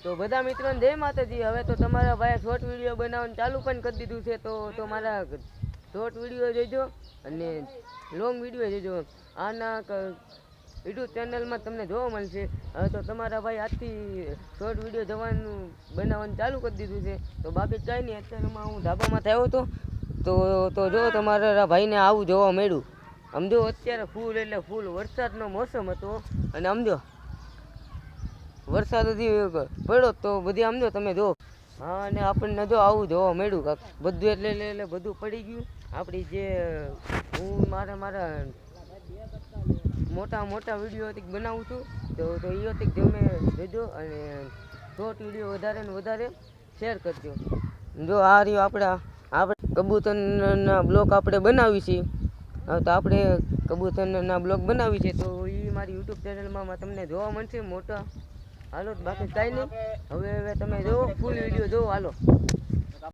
તો બધા મિત્રોને જય માતાજી. હવે તો તમારા ભાઈ શોર્ટ વિડીયો બનાવવાનું ચાલુ પણ કરી દીધું છે. તો મારા શોર્ટ વિડીયો જોઈજો અને લોંગ વિડીયો જોઈજો. આના યુટ્યુબ ચેનલમાં તમને જોવા મળશે. હવે તો તમારા ભાઈ આજથી શોર્ટ વિડીયો બનાવવાનું ચાલુ કરી દીધું છે. તો બાકી કાંઈ નહીં, અત્યારમાં હું ધાબામાંથી આવ્યો હતો તો જો તમારા ભાઈને આવું જોવા મળ્યું. સમજો અત્યારે ફૂલ એટલે ફૂલ વરસાદનો મોસમ હતો અને સમજો વરસાદ હજી પડ્યો તો બધી સમજો તમે જો. હા, અને આપણને જો આવું જોવા મળ્યું કાંક બધું એટલે બધું પડી ગયું. આપણી જે હું મારા મોટા વિડીયો હતી બનાવું છું તો એ હતી તમે જોજો અને શોર્ટ વિડીયો વધારે ને વધારે શેર કરજો. જો આ રહ્યો આપણે કબૂતરના બ્લોગ આપણે બનાવી છીએ. તો આપણે કબૂતરના બ્લોગ બનાવી છે તો એ મારી યુટ્યુબ ચેનલમાં તમને જોવા મળશે મોટા. હાલો બાકી કાંઈ નહીં, હવે તમે જુઓ ફૂલ વિડીયો જુઓ. હાલો.